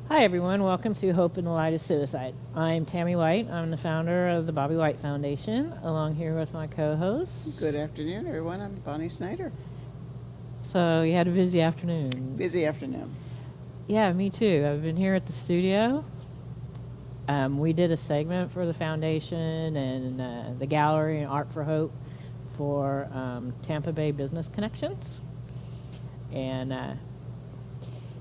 Hi, everyone. Welcome to Hope in the Light of Suicide. I'm Tammy White. I'm the founder of the Bobby White Foundation, along here with my co-host. Good afternoon, everyone. I'm Bonnie Snyder. So you had a busy afternoon. Busy afternoon. Yeah, me too. I've been here at the studio. We did a segment for the foundation and the gallery and Art for Hope for Tampa Bay Business Connections. And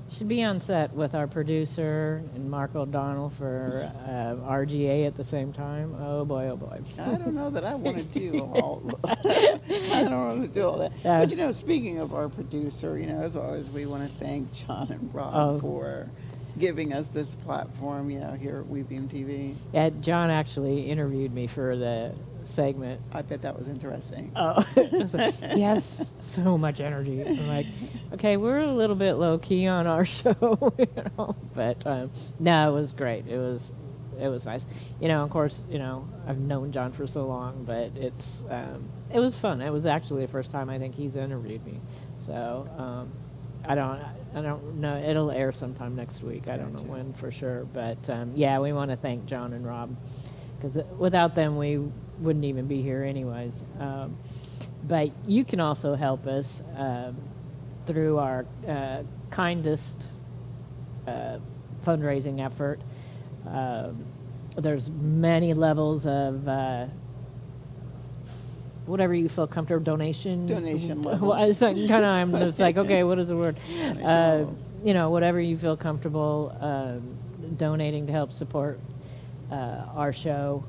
should be on set with our producer and Mark O'Donnell for RGA at the same time. Oh boy, oh boy. I don't know that I want to do all. I don't want to do all that. But speaking of our producer, as always, we want to thank John and Rob for giving us this platform. Here at WeBeam TV. Yeah, John actually interviewed me for the segment. I bet that was interesting. Oh, he has so much energy. I'm like, okay, we're a little bit low key on our show, but no, it was great. It was nice. Of course, I've known John for so long, but it was fun. It was actually the first time I think he's interviewed me. So I don't know. It'll air sometime next week. I don't know when for sure, but yeah, we want to thank John and Rob because without them we wouldn't even be here anyways. But you can also help us through our kindest fundraising effort. There's many levels of whatever you feel comfortable. Donation levels. Well, it's like, it's like, okay, what is the word? Whatever you feel comfortable donating to help support our show.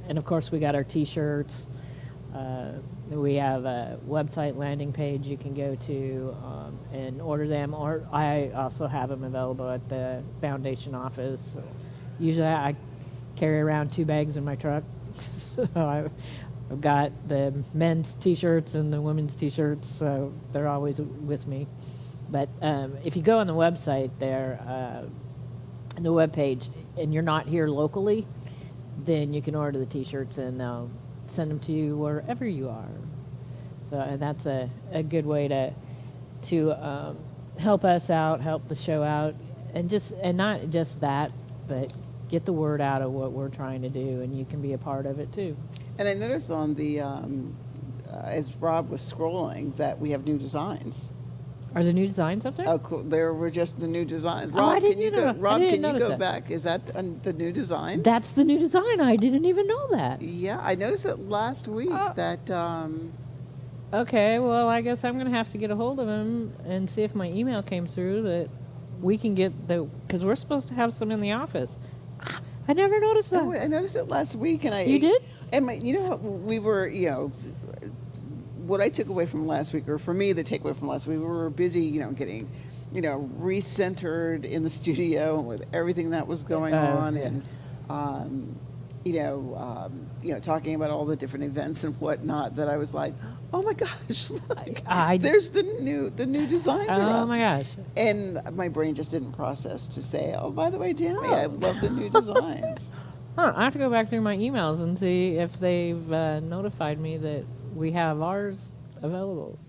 And of course, we got our T-shirts. We have a website landing page you can go to and order them. Or I also have them available at the foundation office. Usually, I carry around 2 bags in my truck. So I've got the men's T-shirts and the women's T-shirts, so they're always with me. But if you go on the website there, the webpage, and you're not here locally, then you can order the T-shirts and they'll send them to you wherever you are. So that's a good way to help us out, help the show out, and not just that, but get the word out of what we're trying to do, and you can be a part of it too. And I noticed on the as Rob was scrolling that we have new designs. Are the new designs up there? Oh, cool. There were just the new designs. Rob, can you go that. back? Is that the new design? That's the new design. I didn't even know that. Yeah, I noticed it last week. Okay, well, I guess I'm going to have to get a hold of him and see if my email came through that we can get because we're supposed to have some in the office. I never noticed that. Oh, I noticed it last week, and You did? And we were, what I took away from last week, or for me, the takeaway from last week, we were busy, getting, recentered in the studio with everything that was going on, and, talking about all the different events and whatnot. That I was like, oh my gosh, look, there's the new designs around. Oh my gosh! And my brain just didn't process to say, oh, by the way, Tammy, I love the new designs. I have to go back through my emails and see if they've notified me that we have ours available.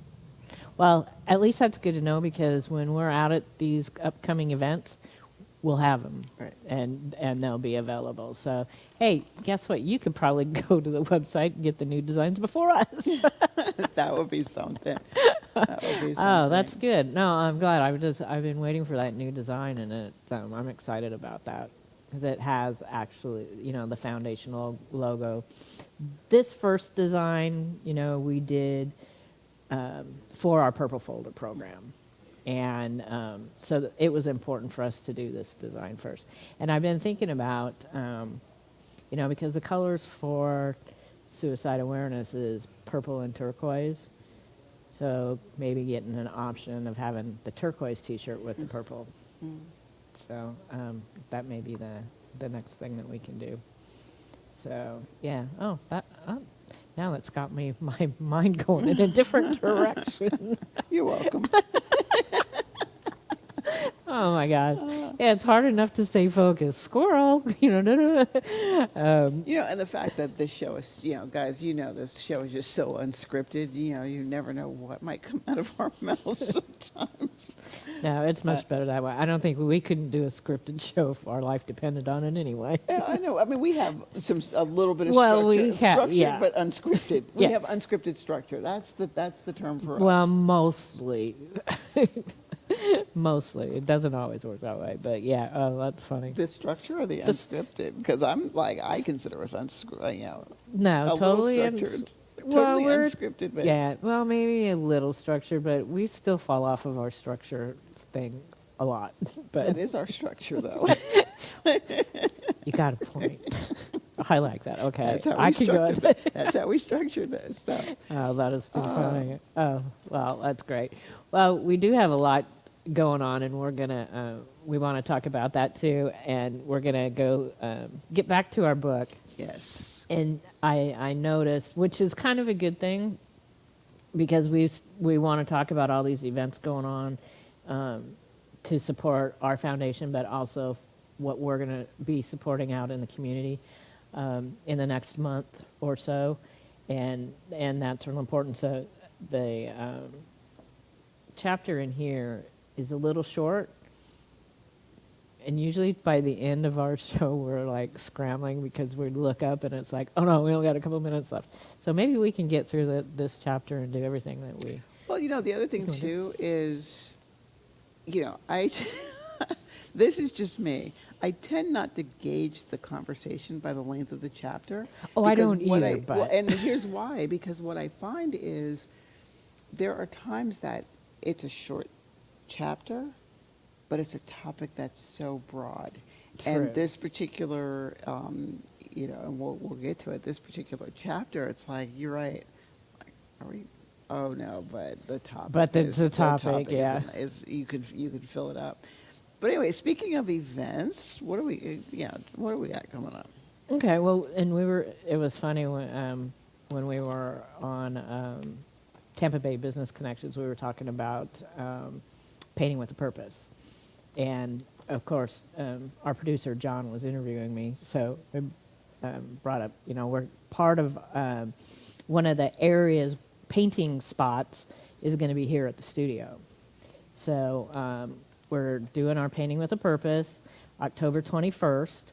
Well, at least that's good to know, because when we're out at these upcoming events, we'll have them, right, and they'll be available. So, hey, guess what? You could probably go to the website and get the new designs before us. That would be something. Oh, that's good. No, I'm glad. I've been waiting for that new design, and I'm excited about that. Because it has actually, the foundation logo. This first design, we did for our Purple Folder program. And so it was important for us to do this design first. And I've been thinking about, because the colors for suicide awareness is purple and turquoise. So maybe getting an option of having the turquoise T-shirt with the purple. Mm. So that may be the next thing that we can do. So yeah. Oh, now that's got my mind going in a different direction. You're welcome. Oh my my gosh. Yeah, it's hard enough to stay focused. Squirrel, You know, and the fact that this show is, you know, guys, you know, this show is just so unscripted. You know, you never know what might come out of our mouths sometimes. No, it's much better that way. I don't think we couldn't do a scripted show if our life depended on it anyway. Yeah, I know. I mean, we have a little bit of Well, structure, yeah. but unscripted. We Yeah. have unscripted structure. That's the term for Well, us. mostly. Mostly. It doesn't always work that way, but yeah, oh, that's funny. The structure or the unscripted? Because I'm like, I consider us No, a totally. little structured. Well, Totally we're- unscripted, but Yeah, well, maybe a little structure, but we still fall off of our structure thing a lot. But it is our structure, though. you got a point. I like that. Okay, That's how I we can go. structure this. That's how we structure this. So. Oh, that is too funny. Oh, well, that's great. Well, we do have a lot going on, and we're gonna we want to talk about that too, and we're gonna go get back to our book. Yes. And I noticed, which is kind of a good thing, because we want to talk about all these events going on to support our foundation, but also what we're going to be supporting out in the community in the next month or so, and that's real important. So the chapter in here is a little short, and usually by the end of our show we're like scrambling because we look up and it's like, oh no, we only got a couple minutes left. So maybe we can get through this chapter and do everything that we. Well, you know, the other thing too is, you know, this is just me. I tend not to gauge the conversation by the length of the chapter. Oh, I because don't what either. But and here's why: because what I find is there are times that it's a short chapter, but it's a topic that's so broad. True. And this particular, you know, and we'll get to it. This particular chapter, it's like you're right. Like, are we? Oh no, but the topic. But is, the topic, yeah. is you could fill it up. But anyway, speaking of events, what do we got coming up? Okay, well, and it was funny when we were on Tampa Bay Business Connections, we were talking about painting with a purpose. And of course, our producer, John, was interviewing me, so we brought up, you know, we're part of one of the areas, painting spots, is going to be here at the studio. So we're doing our Painting with a Purpose, October 21st.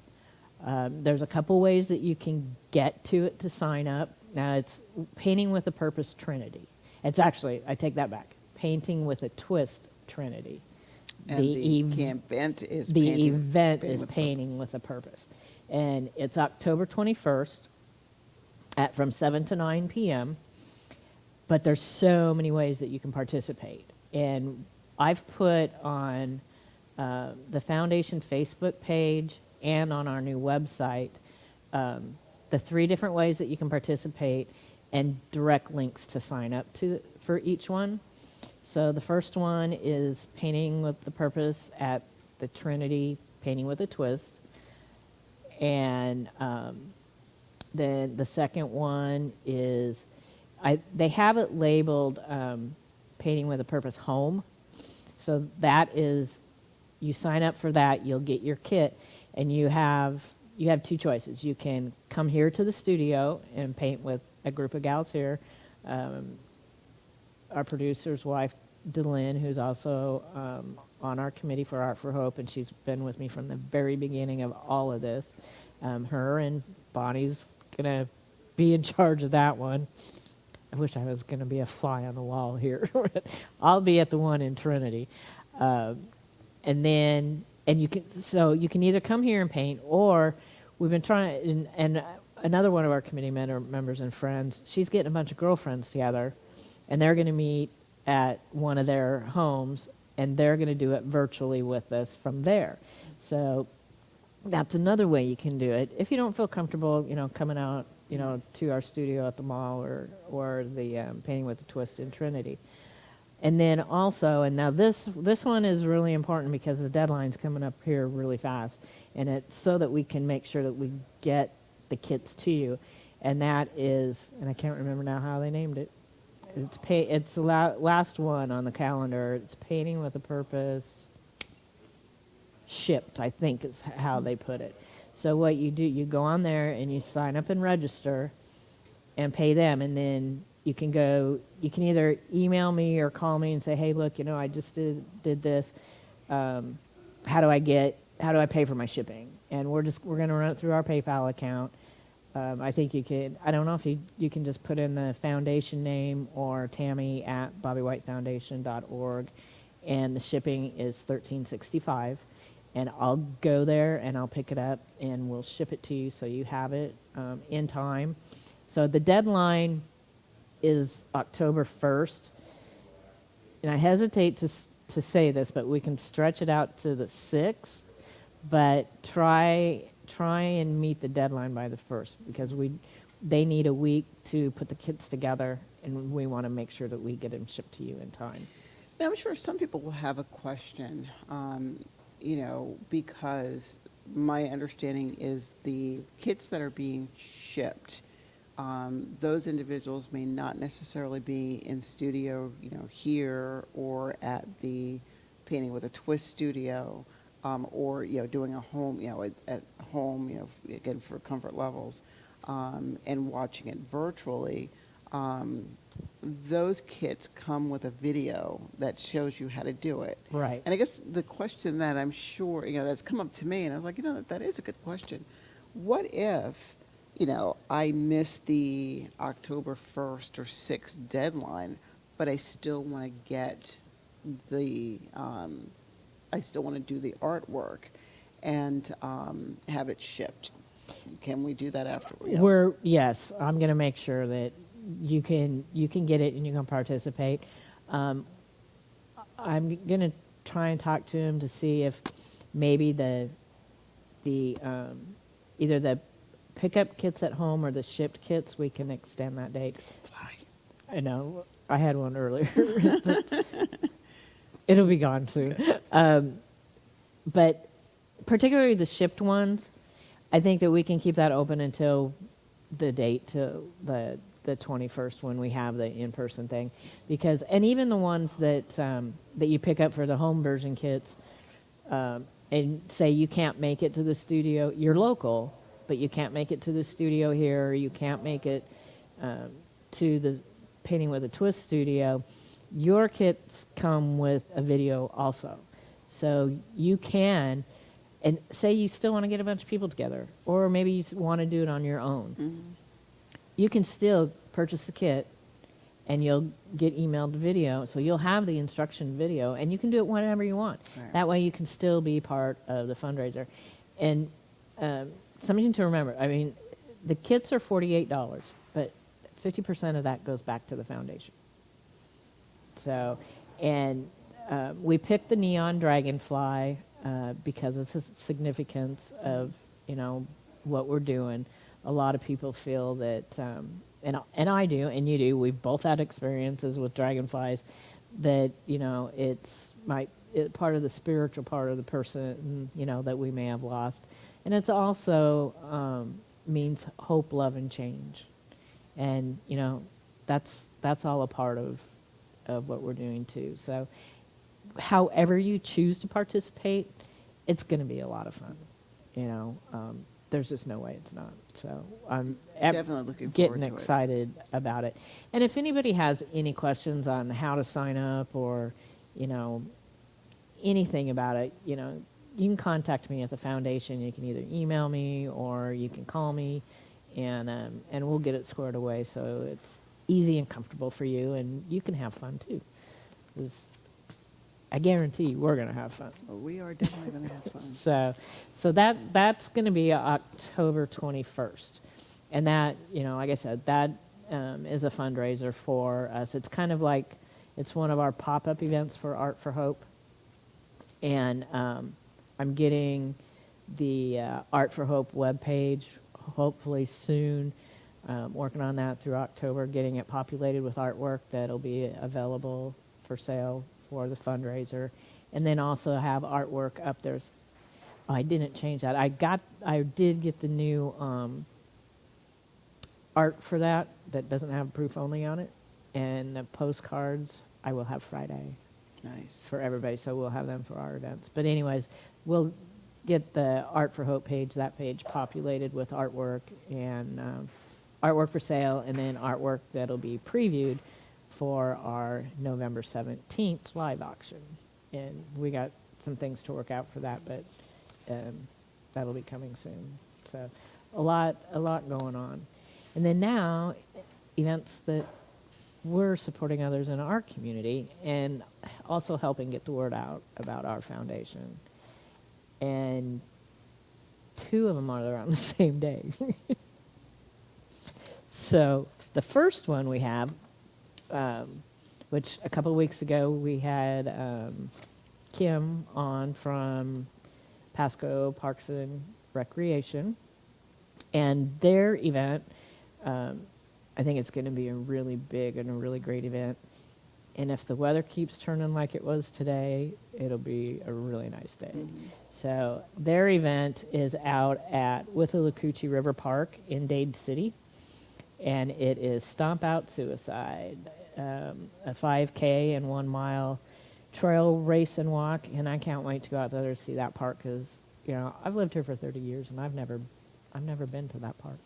There's a couple ways that you can get to it to sign up. Now, it's Painting with a Purpose Trinity. It's actually, I take that back, Painting with a Twist Trinity. And the event is Painting with a Purpose. And it's October 21st from 7 to 9 p.m. But there's so many ways that you can participate. And I've put on the foundation Facebook page and on our new website the 3 different ways that you can participate and direct links to sign up for each one. So the first one is Painting with the Purpose at the Trinity, Painting with a Twist. And then the second one is, they have it labeled Painting with a Purpose Home. So that is, you sign up for that, you'll get your kit, and you have 2 choices. You can come here to the studio and paint with a group of gals here. Our producer's wife, DeLynn, who's also on our committee for Art for Hope, and she's been with me from the very beginning of all of this. Her and Bonnie's going to be in charge of that one. I wish I was going to be a fly on the wall here. I'll be at the one in Trinity. And you can either come here and paint, or we've been trying, and another one of our committee members and friends, she's getting a bunch of girlfriends together, and they're going to meet at one of their homes, and they're going to do it virtually with us from there. So that's another way you can do it. If you don't feel comfortable, you know, coming out, you know, to our studio at the mall or the Painting with a Twist in Trinity. And then also, and now this one is really important because the deadline's coming up here really fast, and it's so that we can make sure that we get the kits to you. And that is, and I can't remember now how they named it. It's the last one on the calendar. It's Painting with a Purpose. shipped, I think is how they put it. So what you do, you go on there and you sign up and register and pay them, and then you can either email me or call me and say, hey, look, I just did this. How do I pay for my shipping? And we're going to run it through our PayPal account. I think I don't know if you can just put in the foundation name or Tammy at BobbyWhiteFoundation.org, and the shipping is $13.65. And I'll go there and I'll pick it up and we'll ship it to you so you have it in time. So the deadline is October 1st. And I hesitate to say this, but we can stretch it out to the 6th. But try and meet the deadline by the 1st, because they need a week to put the kits together, and we want to make sure that we get them shipped to you in time. Now, I'm sure some people will have a question, because my understanding is the kits that are being shipped, those individuals may not necessarily be in studio, here or at the Painting with a Twist studio, or doing a home, at home, again for comfort levels, and watching it virtually. Those kits come with a video that shows you how to do it. Right. And I guess the question that I'm sure, that's come up to me, and I was like, that is a good question. What if, I missed the October 1st or 6th deadline, but I still want to get I still want to do the artwork and have it shipped. Can we do that after? Yes, I'm going to make sure that you can get it and you can participate. I'm going to try and talk to him to see if maybe the either the pickup kits at home or the shipped kits, we can extend that date. I know, I had one earlier. It'll be gone soon. But particularly the shipped ones, I think that we can keep that open until the date, to the 21st, when we have the in-person thing. And even the ones that you pick up for the home version kits, and say you can't make it to the studio, you're local, but you can't make it to the studio here, or you can't make it to the Painting with a Twist studio, your kits come with a video also. So you can, and say you still want to get a bunch of people together, or maybe you want to do it on your own. Mm-hmm. You can still purchase the kit, and you'll get emailed the video, so you'll have the instruction video, and you can do it whenever you want. Right. That way you can still be part of the fundraiser. And something to remember, the kits are $48, but 50% of that goes back to the foundation. So, and we picked the neon dragonfly because of the significance of, what we're doing. A lot of people feel that, and I do, and you do, we've both had experiences with dragonflies, that, it's part of the spiritual part of the person, that we may have lost. And it's also means hope, love, and change. And, that's all a part of what we're doing too. So however you choose to participate, it's going to be a lot of fun. There's just no way it's not. So I'm definitely looking forward getting to excited about it. And if anybody has any questions on how to sign up, or, anything about it, you can contact me at the foundation. You can either email me or you can call me, and we'll get it squared away so it's easy and comfortable for you, and you can have fun too. 'Cause I guarantee we're going to have fun. Well, we are definitely going to have fun. So that's going to be October 21st. And that, like I said, that is a fundraiser for us. It's kind of like, it's one of our pop-up events for Art for Hope. And I'm getting the Art for Hope webpage hopefully soon. Working on that through October, getting it populated with artwork that'll be available for sale for the fundraiser, and then also have artwork up there. Oh, I didn't change that. I did get the new art for that doesn't have proof only on it, and the postcards I will have Friday. Nice. for everybody, so we'll have them for our events. But anyways, we'll get the Art for Hope page, that page populated with artwork and artwork for sale, and then artwork that'll be previewed for our November 17th live auction. And we got some things to work out for that, but that'll be coming soon. So a lot going on. And then now, events that we're supporting others in our community and also helping get the word out about our foundation. And 2 of them are on the same day. So the first one we have, which a couple of weeks ago we had Kim on from Pasco Parks and Recreation, and their event, I think it's going to be a really big and a really great event. And if the weather keeps turning like it was today, it'll be a really nice day. Mm-hmm. So their event is out at Withlacoochee River Park in Dade City, and it is Stomp Out Suicide, a 5K and 1 mile trail race and walk. And I can't wait to go out there to see that park because, you know, I've lived here for 30 years and I've never been to that park.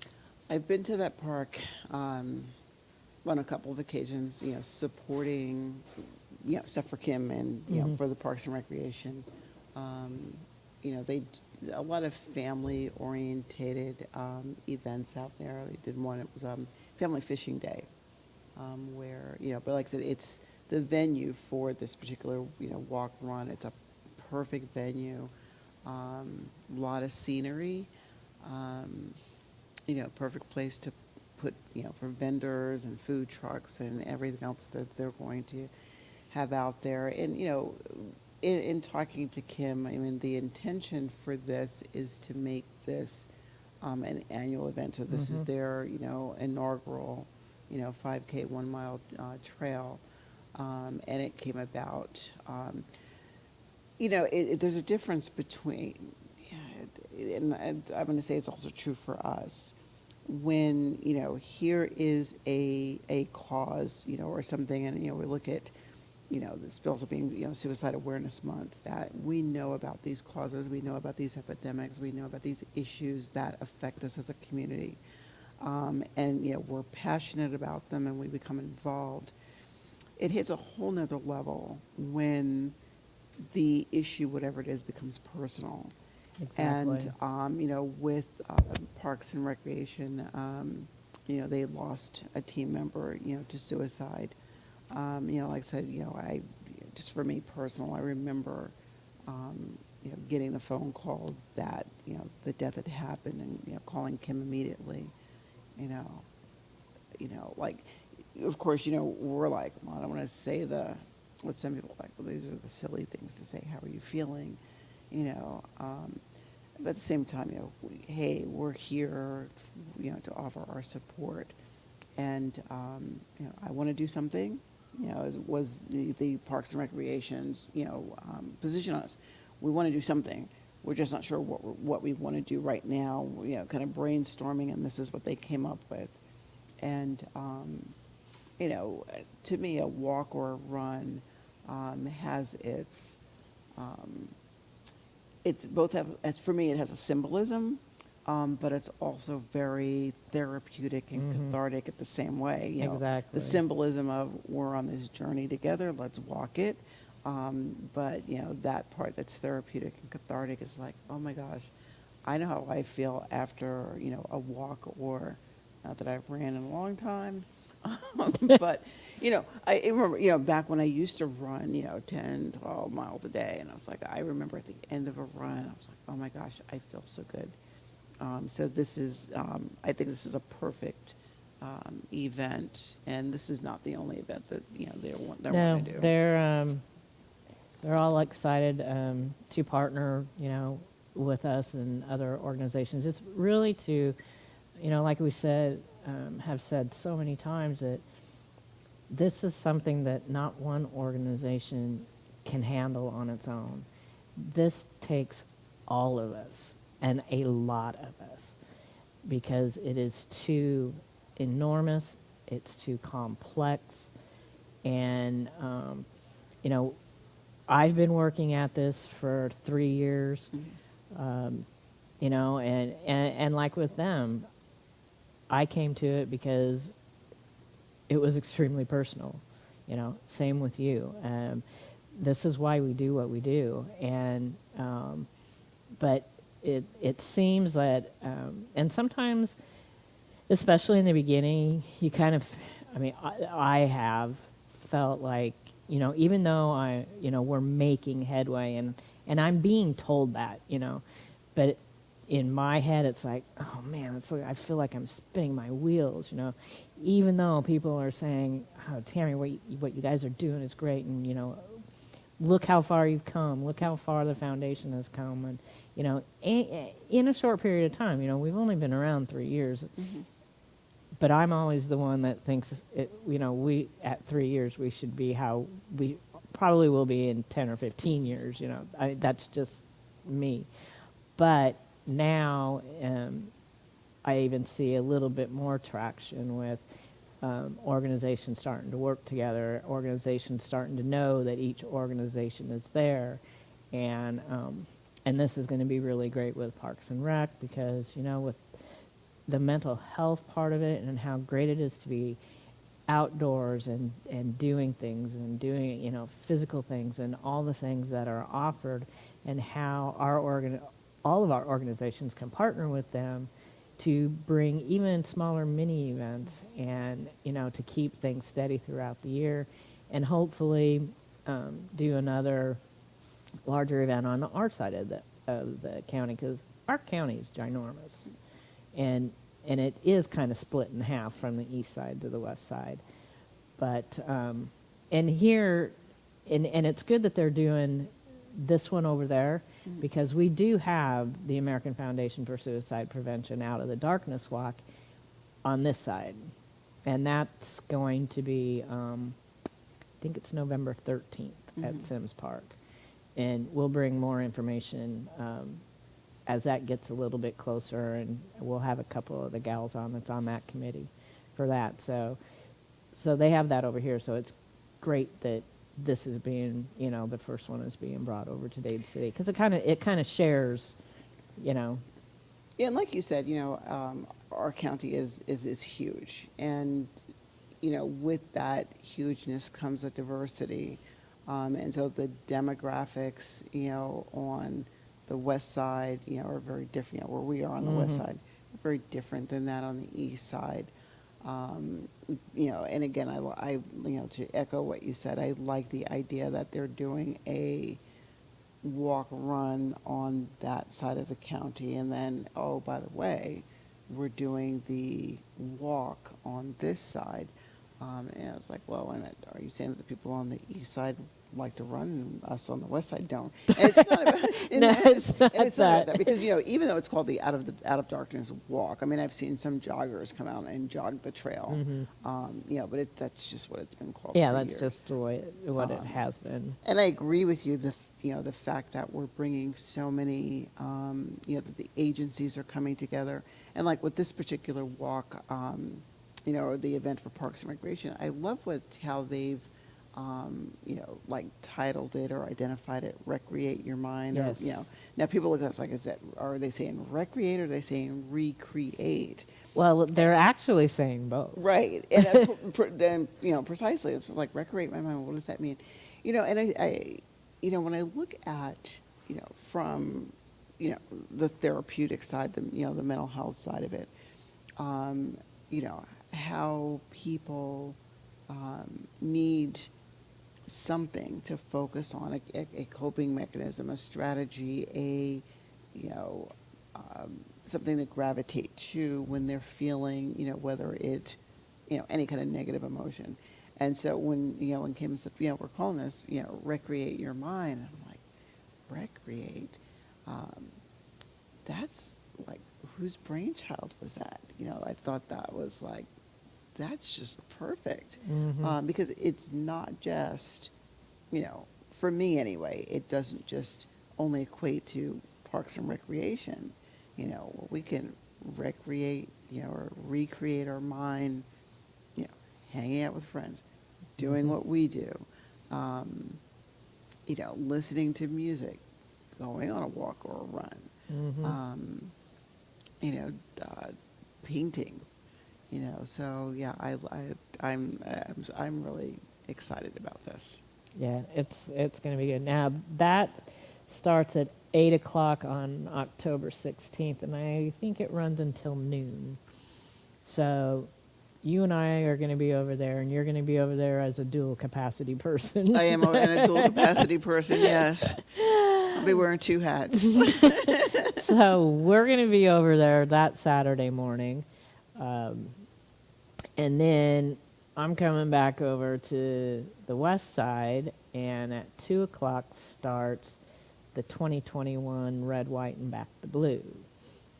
I've been to that park on a couple of occasions, you know, supporting, you know, stuff for Kim and, you know, for the Parks and Recreation. You know, a lot of family-orientated events out there. They did one, it was Family Fishing Day, where, you know, but like I said, it's the venue for this particular, you know, walk run. It's a perfect venue, a lot of scenery, you know, perfect place to put, you know, for vendors and food trucks and everything else that they're going to have out there. And, you know, in talking to Kim, I mean, the intention for this is to make this an annual event. So this is their, you know, inaugural, you know, 5K 1 mile trail. And it came about, you know, there's a difference between, and I'm going to say it's also true for us, when, you know, here is a cause, you know, or something, and, you know, we look at, you know, this also being, you know, Suicide Awareness Month, that we know about these causes, we know about these epidemics, we know about these issues that affect us as a community. And, you know, we're passionate about them and we become involved. It hits a whole nother level when the issue, whatever it is, becomes personal. Exactly. And, you know, with Parks and Recreation, you know, they lost a team member, you know, to suicide. You know, like I said, you know, just for me personal, I remember, you know, getting the phone call that, you know, the death had happened and, you know, calling Kim immediately, you know, like, of course, you know, we're like, well, I don't want to say what some people are like, well, these are the silly things to say, how are you feeling, you know, but at the same time, you know, hey, we're here, you know, to offer our support. And, you know, I want to do something, you know, as was the Parks and Recreation's, you know, position on us. We want to do something. We're just not sure what we want to do right now, you know, kind of brainstorming, and this is what they came up with. And, you know, to me, a walk or a run has its both have, as for me, it has a symbolism, but it's also very therapeutic and cathartic at the same way. You know, exactly. the symbolism of we're on this journey together, let's walk it. But, you know, that part that's therapeutic and cathartic is like, oh my gosh, I know how I feel after, you know, a walk, or not that I've ran in a long time. But, you know, I remember, you know, back when I used to run, you know, 10, 12 miles a day, and I was like, I remember at the end of a run, I was like, oh my gosh, I feel so good. So this is, I think this is a perfect event, and this is not the only event that, you know, they're wanting to do. They're all excited to partner, you know, with us and other organizations. Just really to, you know, like we said, have said so many times, that this is something that not one organization can handle on its own. This takes all of us, and a lot of us, because it is too enormous, it's too complex, and, you know, I've been working at this for 3 years, you know, and like with them, I came to it because it was extremely personal, you know, same with you. This is why we do what we do. And, but it seems that, and sometimes, especially in the beginning, you kind of, I mean, I have felt like, you know, even though we're making headway and I'm being told that, you know, but in my head, it's like, oh man, it's like, I feel like I'm spinning my wheels, you know, even though people are saying, oh, Tammy, what you guys are doing is great. And, you know, look how far you've come, look how far the foundation has come. And, you know, in a short period of time, you know, we've only been around 3 years. But I'm always the one that thinks, you know, we at 3 years we should be how we probably will be in 10 or 15 years. You know, that's just me. But now I even see a little bit more traction with organizations starting to work together, organizations starting to know that each organization is there, and this is going to be really great with Parks and Rec because, you know, with the mental health part of it and how great it is to be outdoors and doing things and doing, you know, physical things and all the things that are offered, and how all of our organizations can partner with them to bring even smaller mini events and, you know, to keep things steady throughout the year, and hopefully do another larger event on our side of the county, because our county is ginormous. And it is kind of split in half from the east side to the west side. But, and here, and it's good that they're doing this one over there, because we do have the American Foundation for Suicide Prevention Out of the Darkness Walk on this side. And that's going to be, I think it's November 13th at Sims Park. And we'll bring more information as that gets a little bit closer, and we'll have a couple of the gals on that's on that committee for that. So they have that over here. So it's great that this is being, you know, the first one is being brought over to Dade City, because it kind of shares, you know. Yeah, and like you said, you know, our county is huge, and you know, with that hugeness comes a diversity, and so the demographics, you know, on the west side, you know, are very different. You know, where we are on the west side, very different than that on the east side. You know, and again, I, you know, to echo what you said, I like the idea that they're doing a walk run on that side of the county, and then, oh, by the way, we're doing the walk on this side. And I was like, well, are you saying that the people on the east side like to run and us on the west side don't? And it's not about, It's not about that, because, you know, even though it's called the Out of Darkness Walk, I mean, I've seen some joggers come out and jog the trail, you know, but that's just what it's been called. Yeah, for that's years. just the way what it has been. And I agree with you. You know, the fact that we're bringing so many, you know, that the agencies are coming together, and like with this particular walk, you know, or the event for Parks and Recreation, I love how they've, you know, like titled it or identified it, Recreate Your Mind. Yes. Or, you know, now people look at us like, are they saying recreate or are they saying recreate? Well, they're actually saying both. Right. And then, you know, precisely, it's like recreate my mind. What does that mean? You know, and I you know, when I look at, you know, from, you know, the therapeutic side, you know, the mental health side of it, you know, how people need something to focus on, a coping mechanism, a strategy, you know, something to gravitate to when they're feeling, you know, whether it, you know, any kind of negative emotion. And so when, you know, when Kim said, you know, we're calling this, you know, recreate your mind, I'm like, recreate? That's like, whose brainchild was that? You know, I thought that was like, that's just perfect. Because it's not just, you know, for me anyway, it doesn't just only equate to Parks and Recreation. You know, we can recreate, you know, or recreate our mind, you know, hanging out with friends, doing what we do, listening to music, going on a walk or a run, you know, painting, So yeah, I'm really excited about this. Yeah, it's going to be good. Now that starts at 8 o'clock on October 16th, and I think it runs until noon. So you and I are going to be over there, and you're going to be over there as a dual capacity person. I am a dual capacity person. Yes, I'll be wearing 2 hats. So we're going to be over there that Saturday morning, and then I'm coming back over to the west side, and at 2 o'clock starts the 2021 Red, White, and Back the Blue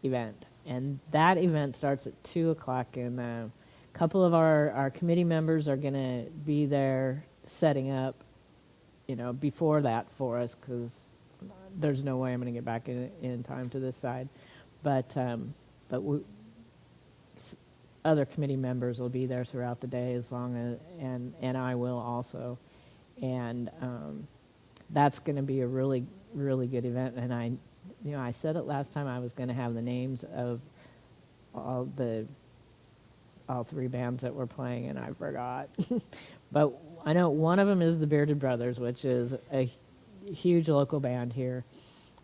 event. And that event starts at 2 o'clock, and a couple of our committee members are going to be there setting up, before that for us, because there's no way I'm going to get back in time to this side. But other committee members will be there throughout the day as long as, and I will also. And that's going to be a really, really good event. And I said it last time, I was going to have the names of all 3 bands that were playing, and I forgot. But I know one of them is the Bearded Brothers, which is a huge local band here.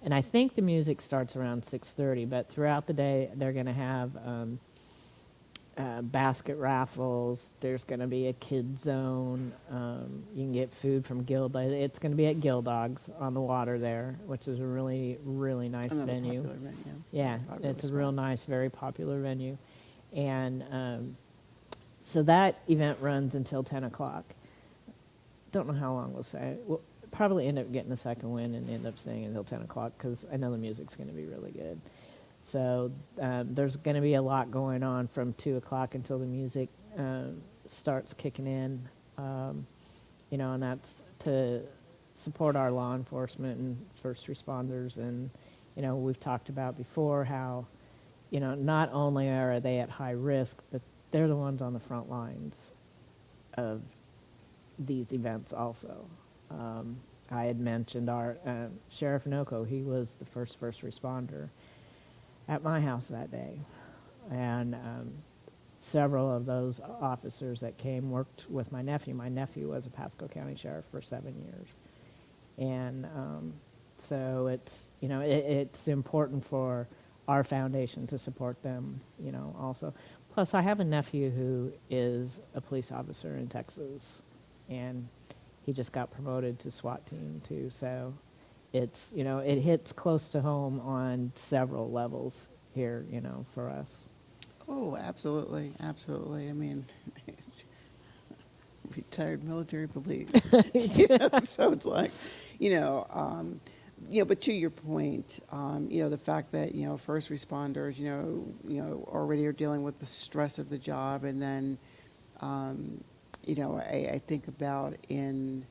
And I think the music starts around 6:30, but throughout the day they're going to have basket raffles. There's going to be a kid zone. You can get food from Guild. It's going to be at Guild Dogs on the water there, which is a really, really nice venue. Popular venue. Yeah, Popular it's a spot. real nice, very popular venue. And so that event runs until 10 o'clock. Don't know how long we'll say. We'll probably end up getting a second wind and end up staying until 10 o'clock because I know the music's going to be really good. So there's going to be a lot going on from 2 o'clock until the music starts kicking in, and that's to support our law enforcement and first responders. And, we've talked about before how, not only are they at high risk, but they're the ones on the front lines of these events also. I had mentioned our Sheriff Noco. He was the first responder at my house that day, and several of those officers that came worked with my nephew. My nephew was a Pasco County Sheriff for 7 years, and so it's it's important for our foundation to support them, also. Plus, I have a nephew who is a police officer in Texas, and he just got promoted to SWAT team too. So it's, it hits close to home on several levels here, for us. Oh, absolutely, absolutely. I mean, retired military police. So it's like, but to your point, the fact that, first responders, already are dealing with the stress of the job, and then, I think about in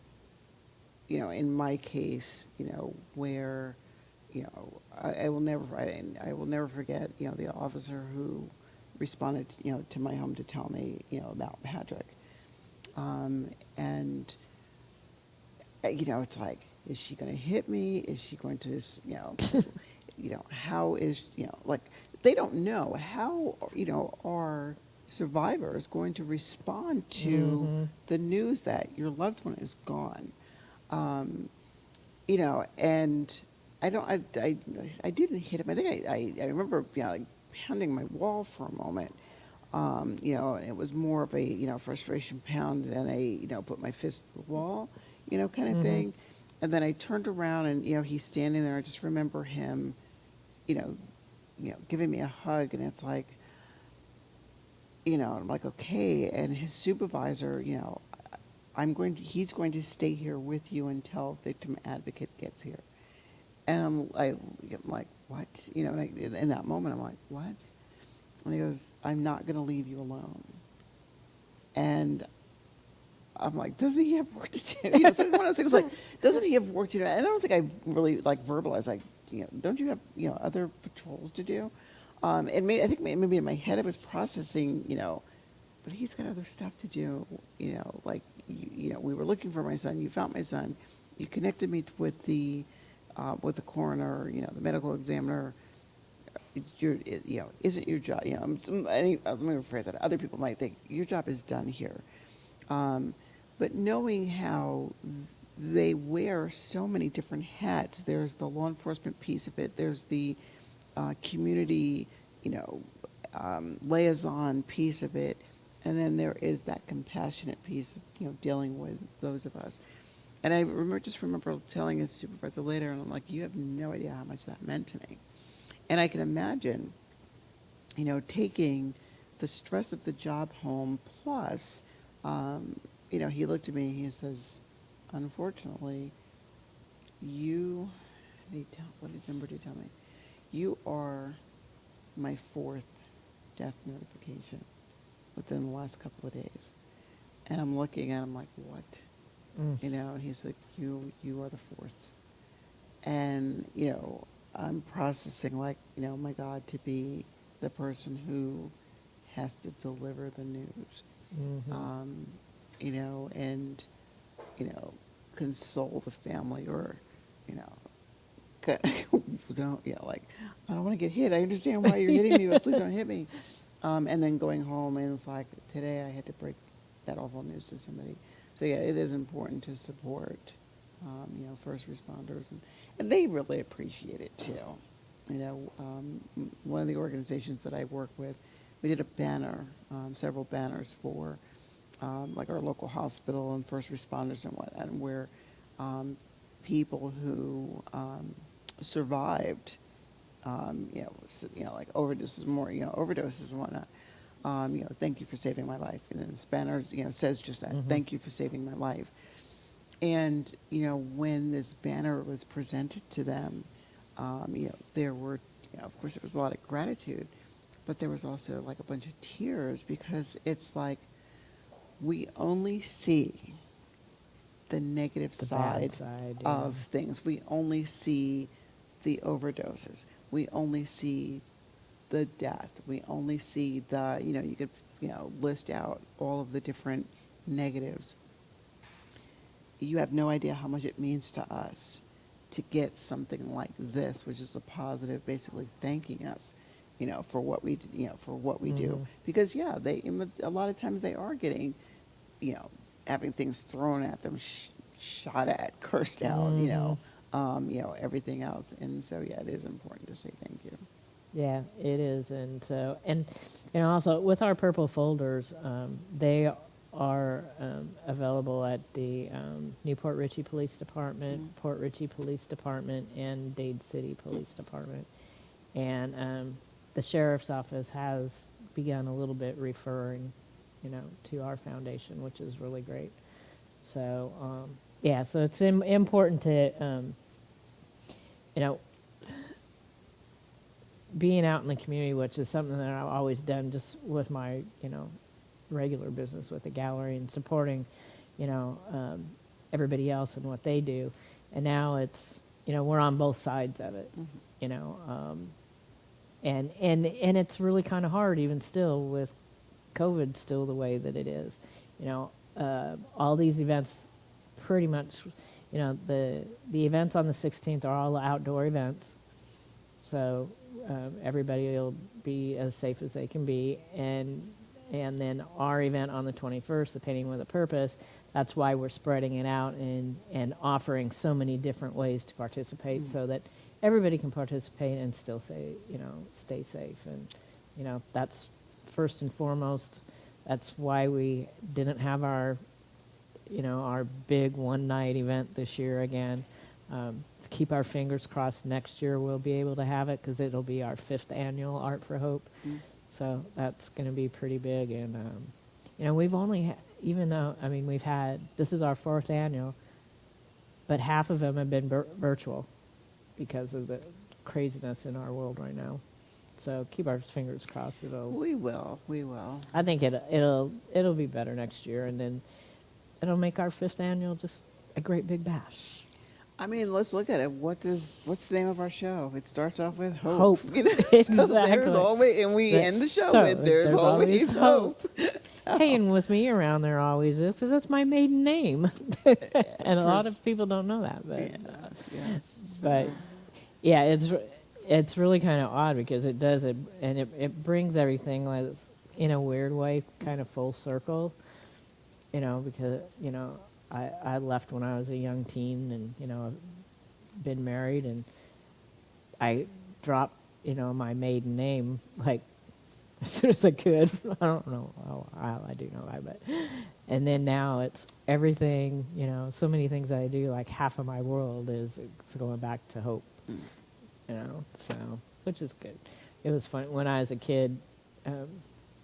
my case, where, I will never forget, the officer who responded, to my home to tell me, about Patrick. And, it's like, is she going to hit me? Is she going to, how is, like, they don't know how, our survivors going to respond to the news that your loved one is gone. And I didn't hit him. I think I remember, like pounding my wall for a moment. It was more of a, frustration pound than a, put my fist to the wall, kind of thing. And then I turned around and, he's standing there. I just remember him, giving me a hug, and it's like, I'm like, okay. And his supervisor, he's going to stay here with you until victim advocate gets here. And I'm like, what? In that moment, I'm like, what? And he goes, I'm not going to leave you alone. And I'm like, doesn't he have work to do? So one of those things like, doesn't he have work to do? And I don't think I really verbalized, like, don't you have, other patrols to do? And I think maybe in my head I was processing, but he's got other stuff to do, like, we were looking for my son, you found my son, you connected me with the coroner, the medical examiner. Isn't your job, let me rephrase that. Other people might think your job is done here. But knowing how they wear so many different hats, there's the law enforcement piece of it, there's the community, liaison piece of it, and then there is that compassionate piece of, dealing with those of us. And I remember telling his supervisor later, and I'm like, you have no idea how much that meant to me. And I can imagine, taking the stress of the job home plus, he looked at me, he says, unfortunately, what number did he tell me? You are my 4th death notification within the last couple of days. And I'm looking at him like, what? And he's like, you are the 4th. And, I'm processing like, my God, to be the person who has to deliver the news, and, console the family or, like, I don't want to get hit. I understand why you're hitting me, but please don't hit me. And then going home and it's like, today I had to break that awful news to somebody. So yeah, it is important to support, first responders, and they really appreciate it too. One of the organizations that I work with, we did a banner, several banners for, like our local hospital and first responders and whatnot, where people who survived, like overdoses and whatnot. Thank you for saving my life. And then this banner, says just that, thank you for saving my life. And, when this banner was presented to them, there were, of course, there was a lot of gratitude, but there was also like a bunch of tears because it's like we only see the negative side of things. We only see the overdoses. We only see the death. We only see the, you could, list out all of the different negatives. You have no idea how much it means to us to get something like this, which is a positive, basically thanking us, for what we, for what we do. Because a lot of times they are getting, having things thrown at them, shot at, cursed out, everything else. And so, it is important to say thank you. Yeah, it is. And so, also with our purple folders, they are available at the Newport Richey Police Department, Port Richey Police Department, and Dade City Police Department. And the Sheriff's Office has begun a little bit referring, to our foundation, which is really great. So, so it's important to, being out in the community, which is something that I've always done just with my, regular business with the gallery and supporting, everybody else and what they do. And now it's, we're on both sides of it, and it's really kind of hard even still with COVID still the way that it is. All these events pretty much, the events on the 16th are all outdoor events. So everybody will be as safe as they can be. And then our event on the 21st, the Painting with a Purpose, that's why we're spreading it out and offering so many different ways to participate so that everybody can participate and still stay safe. And, that's first and foremost. That's why we didn't have our big one-night event this year again. To keep our fingers crossed next year we'll be able to have it because it'll be our 5th annual Art for Hope. So that's going to be pretty big. And, we've only, even though, we've had, this is our 4th annual, but half of them have been virtual because of the craziness in our world right now. So keep our fingers crossed. We will. I think it'll be better next year, and then it'll make our 5th annual just a great big bash. I mean, let's look at it. What's the name of our show? It starts off with hope. Hope. You know, so Exactly. there's always, and we end the show So, with there's always hope. So, Hey, and with me around there always is, because that's my maiden name. And a lot of people don't know that. But, yes. but yeah, it's really kind of odd because it does it, and it brings everything like in a weird way kind of full circle. You know, because I left when I was a young teen, and I've been married, and I dropped my maiden name like as soon as I could. I don't know how I do know why, but and then now it's everything. So many things I do. Like half of my world is it's going back to hope. So which is good. It was fun when I was a kid.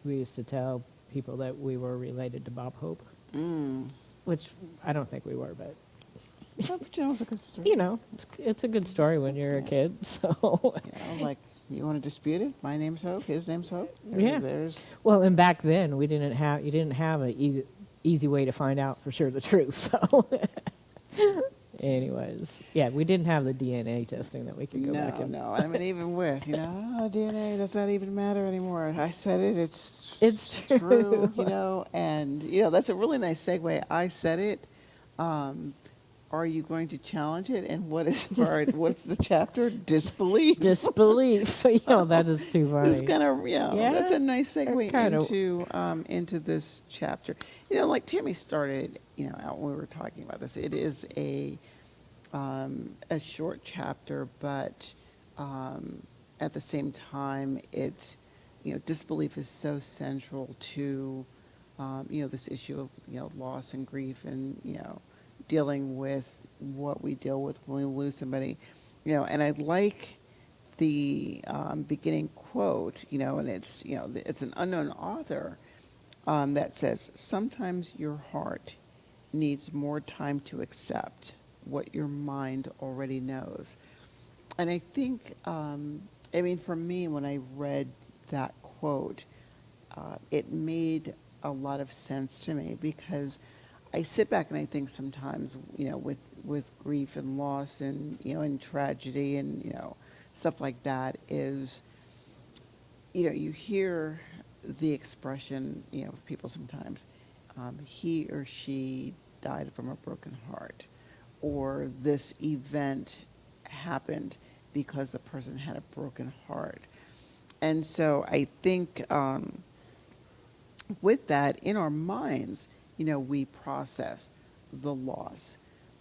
We used to tell people that we were related to Bob Hope. Which I don't think we were, but it's a good story. It's a good story when you're a kid. So like you want to dispute it? My name's Hope. His name's Hope. Yeah. Well, and back then you didn't have an easy way to find out for sure the truth. So, anyways, yeah, we didn't have the DNA testing that we could go back and. No. I mean, even with DNA does not even matter anymore. I said it. It's true. And that's a really nice segue. I said it. Are you going to challenge it? And what's the chapter? Disbelief. Disbelief. So that is too funny. It's kind of that's a nice segue into this chapter. Like Tammy started out when we were talking about this. It is a short chapter, but at the same time, disbelief is so central to this issue of loss and grief, and dealing with what we deal with when we lose somebody. And I like the beginning quote, and it's an unknown author that says, "Sometimes your heart needs more time to accept what your mind already knows." And I think, for me, when I read that quote, it made a lot of sense to me, because I sit back and I think sometimes, with grief and loss and, and tragedy and, stuff like that is, you hear the expression, of people sometimes, he or she died from a broken heart, or this event happened because the person had a broken heart. And so I think with that in our minds, we process the loss,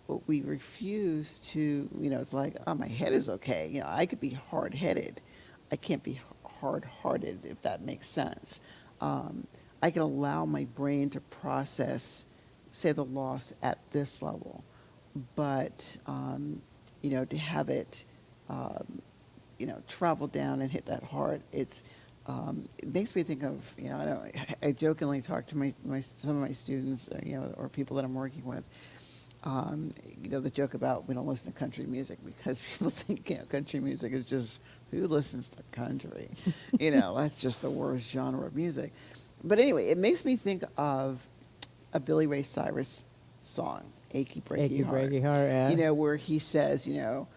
but we refuse to, it's like, oh, my head is okay. I could be hard-headed. I can't be hard-hearted, if that makes sense. I can allow my brain to process, say, the loss at this level, but, to have it, travel down and hit that heart, it makes me think of, I jokingly talk to some of my students, or people that I'm working with, the joke about we don't listen to country music because people think, country music is just, who listens to country? That's just the worst genre of music. But anyway, it makes me think of a Billy Ray Cyrus song, Achy Breaky Heart. Breaky Heart, yeah. Where he says, you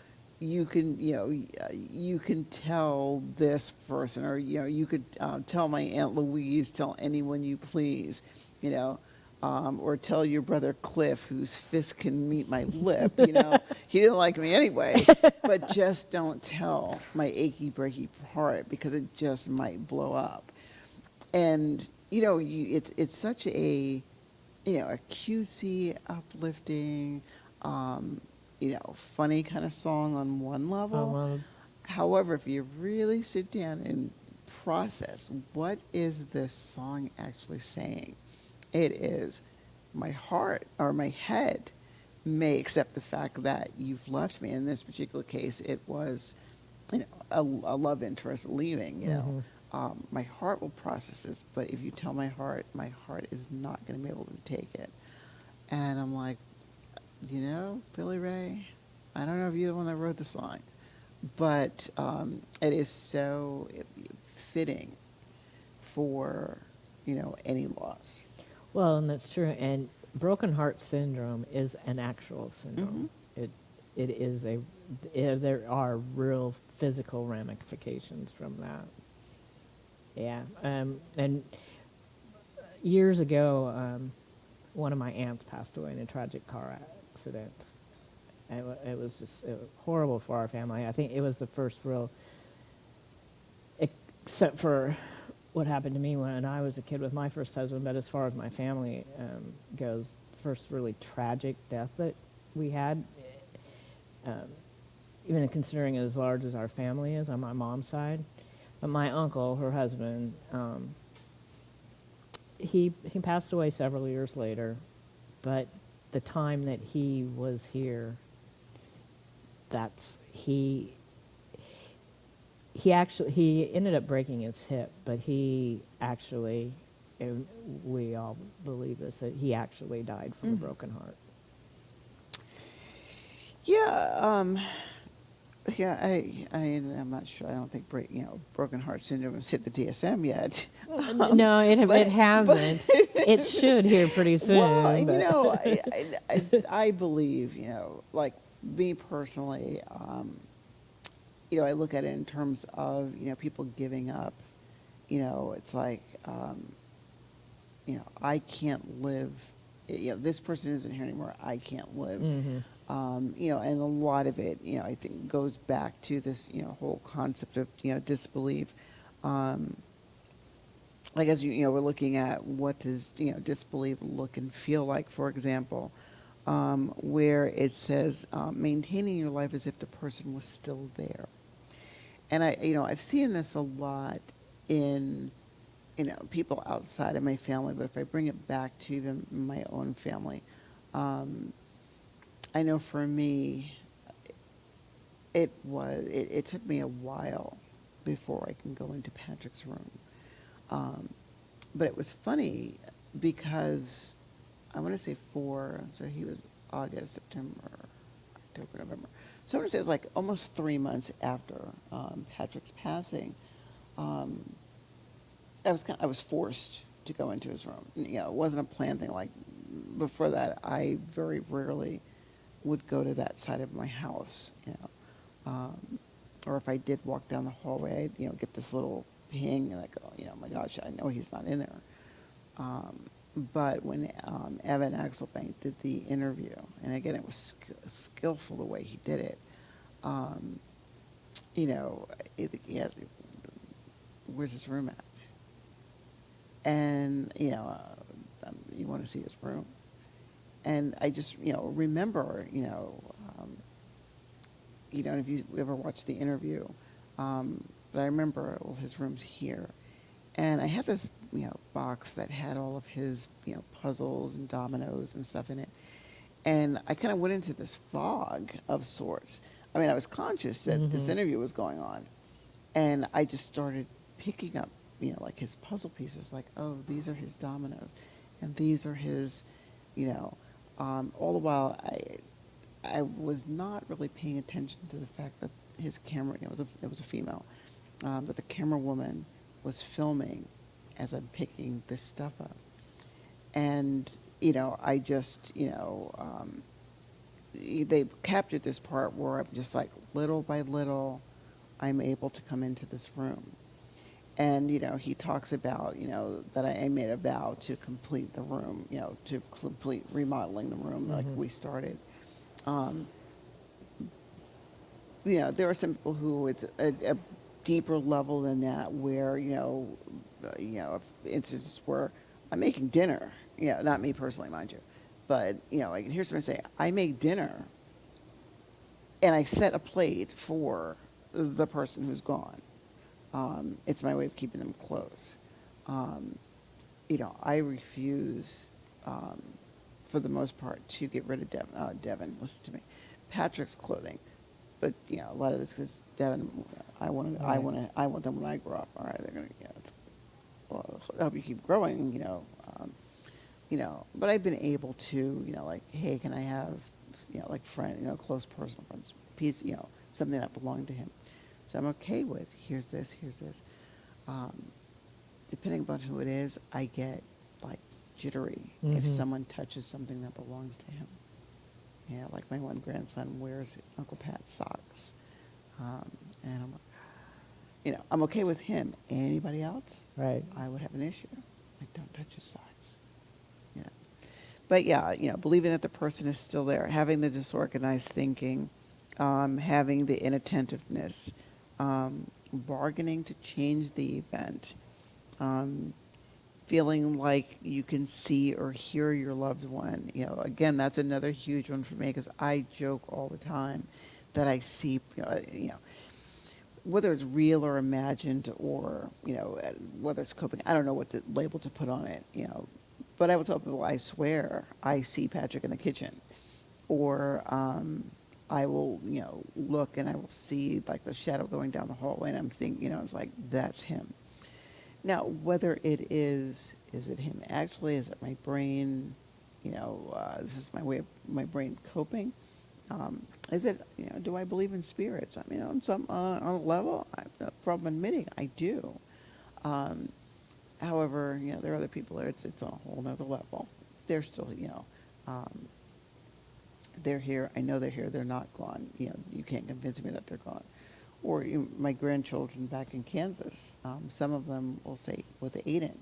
can tell this person, or you could tell my Aunt Louise, tell anyone you please, or tell your brother Cliff, whose fist can meet my lip. He didn't like me anyway, but just don't tell my achy breaky heart, because it just might blow up. And it's such a a cutesy, uplifting, funny kind of song on one level. However, if you really sit down and process, what is this song actually saying? It is, my heart or my head may accept the fact that you've left me. In this particular case, it was, a love interest leaving, my heart will process this, but if you tell my heart is not going to be able to take it. And I'm like, Billy Ray, I don't know if you're the one that wrote the song, but it is so fitting for, any loss. Well, and that's true. And broken heart syndrome is an actual syndrome. it is there are real physical ramifications from that. Yeah, and years ago, one of my aunts passed away in a tragic car accident. It was just horrible for our family. I think it was the first real, except for what happened to me when I was a kid with my first husband, but as far as my family goes, first really tragic death that we had, even considering as large as our family is on my mom's side. But my uncle, her husband, he passed away several years later, but the time that he was here, he ended up breaking his hip, but he actually, and we all believe this, that he actually died from a broken heart. Yeah, I'm not sure. I don't think broken heart syndrome has hit the DSM yet. No, it hasn't. It should here pretty soon. Well, I believe, like me personally, I look at it in terms of, people giving up. It's like, I can't live. This person isn't here anymore. I can't live. Mm-hmm. And a lot of it, I think goes back to this, whole concept of, disbelief. Like as we're looking at what does, disbelief look and feel like, for example, where it says maintaining your life as if the person was still there. And I've seen this a lot in, people outside of my family, but if I bring it back to even my own family, I know for me, it took me a while before I can go into Patrick's room. But it was funny because I want to say so he was August, September, October, November. So I want to say it was like almost 3 months after Patrick's passing. I was forced to go into his room. It wasn't a planned thing. Like before that, I very rarely would go to that side of my house. Or if I did walk down the hallway, I'd, get this little ping, like, oh, my gosh, I know he's not in there. But when Evan Axelbank did the interview, and again, it was skillful the way he did it, he has, where's his room at? And, you want to see his room. And I just, remember, if you ever watched the interview, but I remember, well, his room's here. And I had this, box that had all of his, puzzles and dominoes and stuff in it. And I kind of went into this fog of sorts. I mean, I was conscious that this interview was going on. And I just started picking up, like his puzzle pieces, like, oh, these are his dominoes. And these are his, all the while I was not really paying attention to the fact that his camera, it was a female, that the camera woman was filming as I'm picking this stuff up. And, I just, they captured this part where I'm just like, little by little, I'm able to come into this room. And, he talks about, that I made a vow to complete the room, to complete remodeling the room like we started. There are some people who it's a deeper level than that where, instances where I'm making dinner, not me personally, mind you, but, I can hear somebody say, I make dinner and I set a plate for the person who's gone. It's my way of keeping them close. I refuse, for the most part, to get rid of Devin, listen to me, Patrick's clothing. But a lot of this is Devin. I want them when I grow up. All right, they're gonna. I hope you keep growing. But I've been able to, like, hey, can I have, like friend, close personal friends, piece, something that belonged to him. So I'm okay with here's this. Depending upon who it is, I get like jittery if someone touches something that belongs to him. Yeah, like my one grandson wears Uncle Pat's socks. And I'm like, I'm okay with him. Anybody else? Right. I would have an issue. Like, don't touch his socks. Yeah. But yeah, believing that the person is still there, having the disorganized thinking, having the inattentiveness, bargaining to change the event, feeling like you can see or hear your loved one. Again, that's another huge one for me, because I joke all the time that I see, whether it's real or imagined, or whether it's coping. I don't know what label to put on it. But I will tell people, I swear I see Patrick in the kitchen, or I will look and I will see like the shadow going down the hallway, and I'm thinking, it's like, that's him. Now, whether it is it him actually? Is it my brain? This is my brain coping. Is it? Do I believe in spirits? I mean, on a level, from admitting I do. However, there are other people there. It's on a whole nother level. They're still, they're here. I know they're here. They're not gone. You can't convince me that they're gone. Or my grandchildren back in Kansas, some of them will say with Aiden,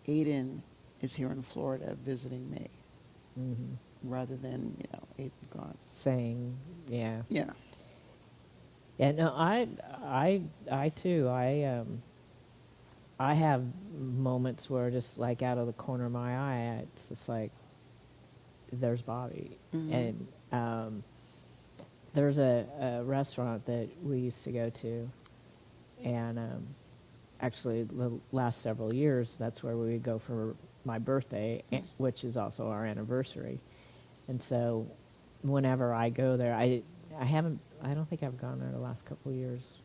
Aiden is here in Florida visiting me, rather than Aiden's gone. Saying, yeah. Yeah. Yeah. No, I too. I have moments where, just like out of the corner of my eye, it's just like, there's Bobby, and there's a restaurant that we used to go to, and actually the last several years, that's where we would go for my birthday, which is also our anniversary. And so whenever I go there, I don't think I've gone there the last couple of years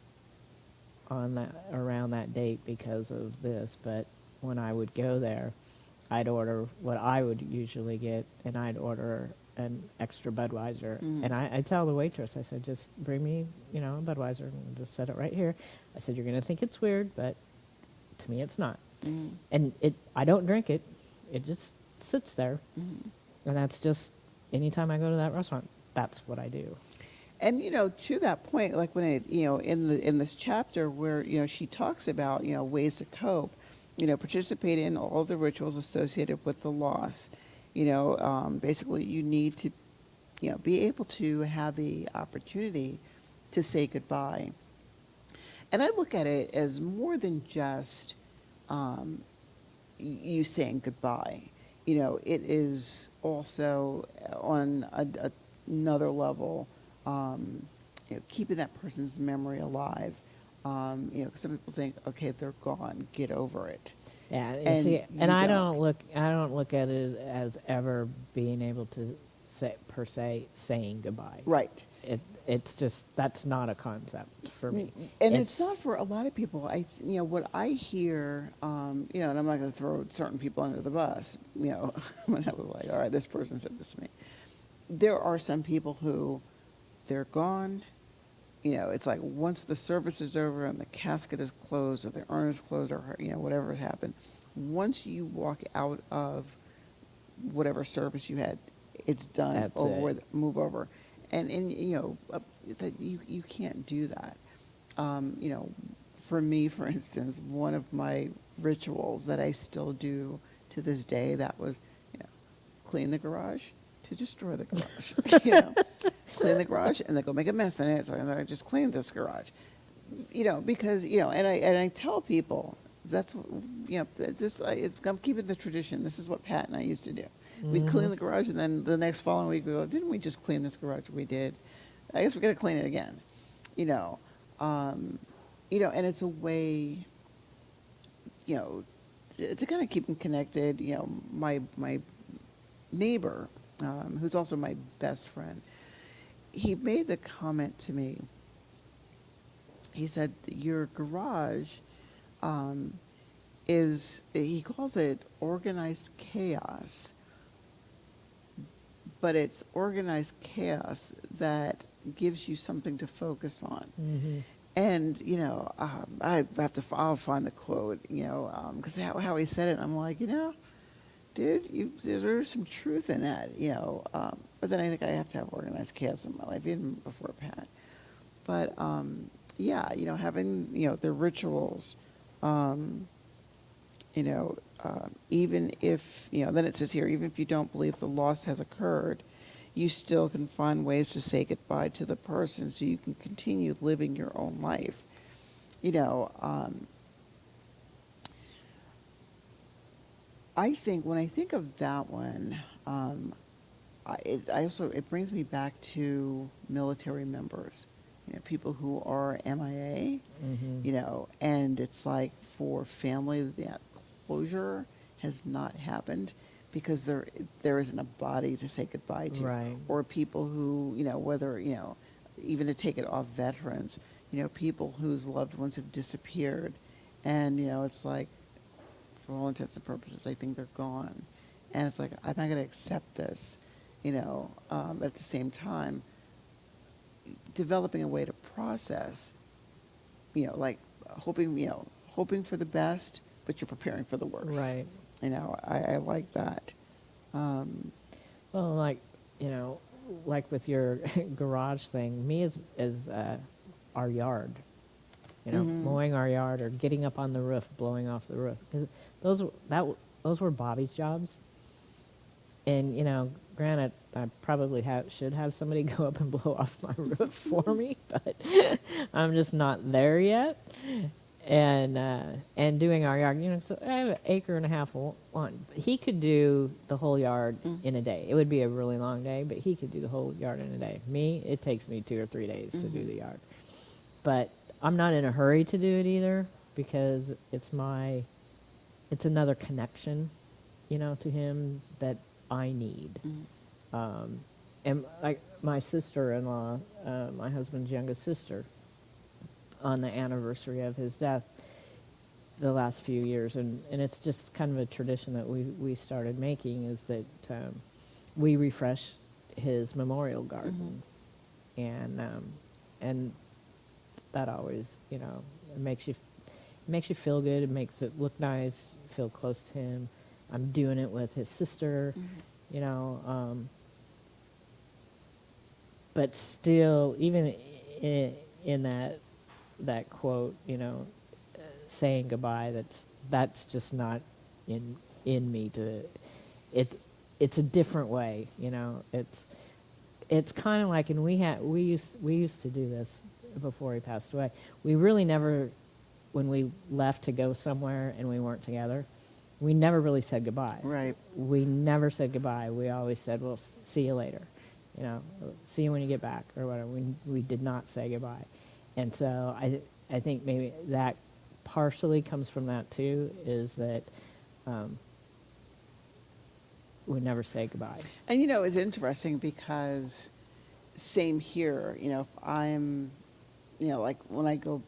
around that date because of this, but when I would go there, I'd order what I would usually get, and I'd order an extra Budweiser. And I tell the waitress, I said, just bring me, a Budweiser, and just set it right here. I said, you're going to think it's weird, but to me it's not. And I don't drink it. It just sits there. And that's just, anytime I go to that restaurant, that's what I do. And, to that point, like when in this chapter where, she talks about, ways to cope, participate in all the rituals associated with the loss. Basically you need to, be able to have the opportunity to say goodbye. And I look at it as more than just you saying goodbye. It is also on another level, keeping that person's memory alive. 'Cause some people think, okay, they're gone, get over it. Yeah, And I don't look at it as ever being able to say, per se, saying goodbye. Right. It's just, that's not a concept for me. And it's not for a lot of people. What I hear, and I'm not going to throw certain people under the bus, when I was like, all right, this person said this to me. There are some people who, they're gone. It's like once the service is over and the casket is closed or the urn is closed, or whatever happened, once you walk out of whatever service you had, it's done. That's or it. move over, and that you can't do that. For me, for instance, one of my rituals that I still do to this day, that was clean the garage to destroy the garage. Clean the garage and then go make a mess in it. So I just cleaned this garage. Because and I tell people that's I'm keeping the tradition. This is what Pat and I used to do. We'd clean the garage, and then the next following week we go, didn't we just clean this garage? We did. I guess we're gonna clean it again. And it's a way, to kind of keep them connected. My neighbor, who's also my best friend, he made the comment to me. He said, your garage he calls it organized chaos, but it's organized chaos that gives you something to focus on. And, I'll find the quote, because how he said it, I'm like, dude, there's some truth in that, but then I think I have to have organized chaos in my life, even before Pat. But, yeah, having, the rituals, even if, then it says here, even if you don't believe the loss has occurred, you still can find ways to say goodbye to the person so you can continue living your own life. I think when I think of that one, it brings me back to military members, people who are MIA, and it's like for family that closure has not happened because there isn't a body to say goodbye to, Right. or people who whether even to take it off veterans, people whose loved ones have disappeared, and it's like for all intents and purposes, I think they're gone. And it's like, I'm not going to accept this, at the same time, developing a way to process, like hoping for the best, but you're preparing for the worst. Right. I like that. Well, like with your garage thing, me is our yard. Mowing our yard or getting up on the roof, blowing off the roof. Because those were Bobby's jobs. And granted, I probably should have somebody go up and blow off my roof for me, but I'm just not there yet. And doing our yard, so I have an acre and a half of lawn. He could do the whole yard in a day. It would be a really long day, but he could do the whole yard in a day. Me, it takes me 2 or 3 days to do the yard. But I'm not in a hurry to do it either because it's another connection, to him that I need. And like my sister-in-law, my husband's youngest sister, on the anniversary of his death the last few years, and it's just kind of a tradition that we started making, is that we refresh his memorial garden. And that always, it makes you feel good. It makes it look nice, feel close to him. I'm doing it with his sister, but still, even in that quote, saying goodbye, that's just not in me to it. It's a different way, it's kind of like, and we used to do this before he passed away. We really never, when we left to go somewhere and we weren't together, we never really said goodbye. Right. We never said goodbye. We always said, "Well, see you later," see you when you get back, or whatever. We did not say goodbye, and so I think maybe that partially comes from that too, is that we never say goodbye. And it's interesting because same here. If I'm like when I go,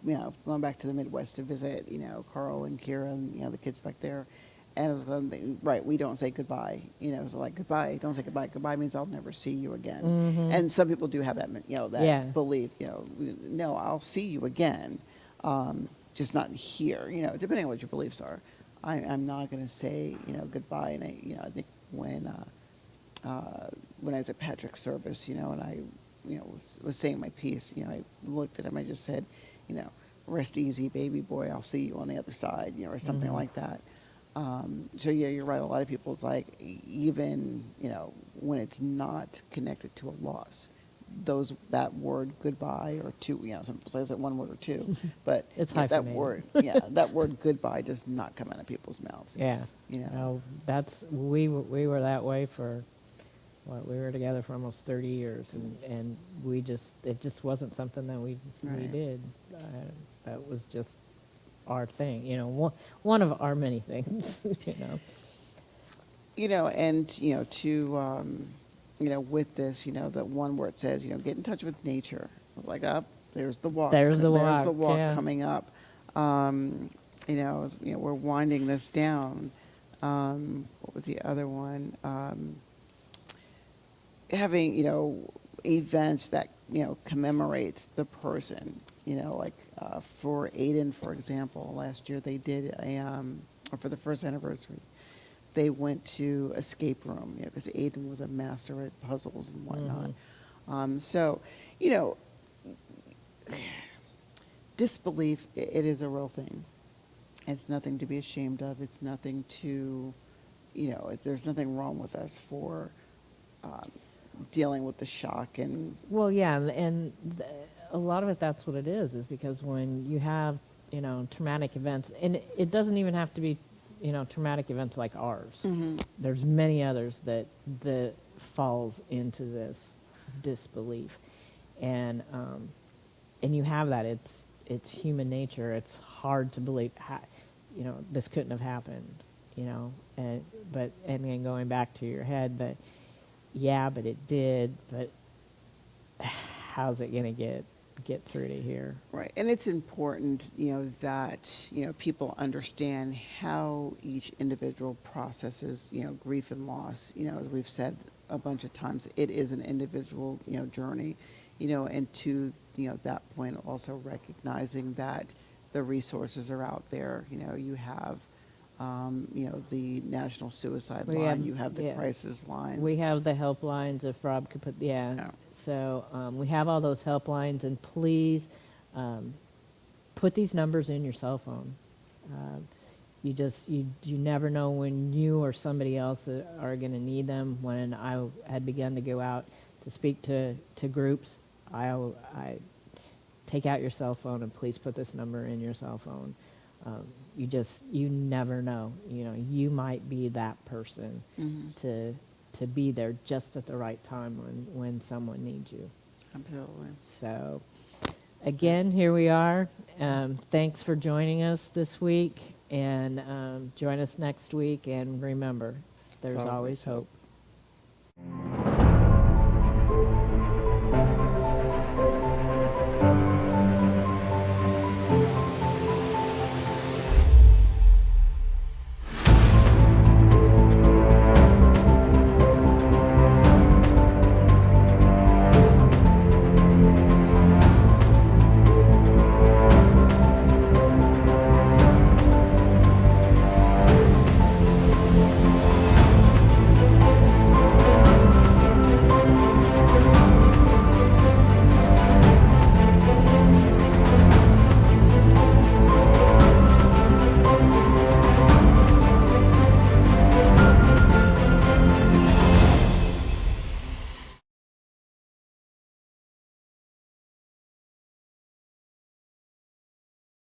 going back to the Midwest to visit, Carl and Kira and, the kids back there. And it was going, right, we don't say goodbye. So like, goodbye, don't say goodbye. Goodbye means I'll never see you again. And some people do have that, that belief, no, I'll see you again, just not here, depending on what your beliefs are. I'm not going to say, goodbye. And I think when I was at Patrick's service, and I, was saying my piece, I looked at him, I just said, rest easy, baby boy, I'll see you on the other side, or something like that. So yeah, you're right. A lot of people, it's like, even, when it's not connected to a loss, that word goodbye, or two, some people say it's like one word or two, but it's that word, that word goodbye does not come out of people's mouths. Yeah. No, we were that way for, we were together for almost 30 years, and it just wasn't something that we did. That was just our thing, one of our many things, and to with this, the one where it says, get in touch with nature. I was like, there's the walk. There's the walk yeah. Coming up. As, we're winding this down. What was the other one? Having, events that, commemorate the person, like for Aiden, for example, last year they did or for the first anniversary, they went to escape room, because Aiden was a master at puzzles and whatnot. So, disbelief, it is a real thing. It's nothing to be ashamed of. It's nothing to, there's nothing wrong with us for dealing with the shock and. Well, yeah, and a lot of it, that's what it is because when you have, traumatic events, and it doesn't even have to be, traumatic events like ours. There's many others that falls into this disbelief, and you have that. It's human nature. It's hard to believe, this couldn't have happened, and then going back to your head, but yeah, but it did, but how's it going to get through to here? Right, and it's important, that, people understand how each individual processes, grief and loss. As we've said a bunch of times, it is an individual, journey, and to, that point, also recognizing that the resources are out there. You have, the National Suicide Line, you have the crisis lines. We have the helplines, if Rob could put, So we have all those helplines, and please put these numbers in your cell phone. You never know when you or somebody else are going to need them. When I had begun to go out to speak to groups, I take out your cell phone and please put this number in your cell phone. You never know. You might be that person to be there just at the right time when someone needs you. Absolutely. So, again, here we are. Thanks for joining us this week, and join us next week. And remember, there's always hope.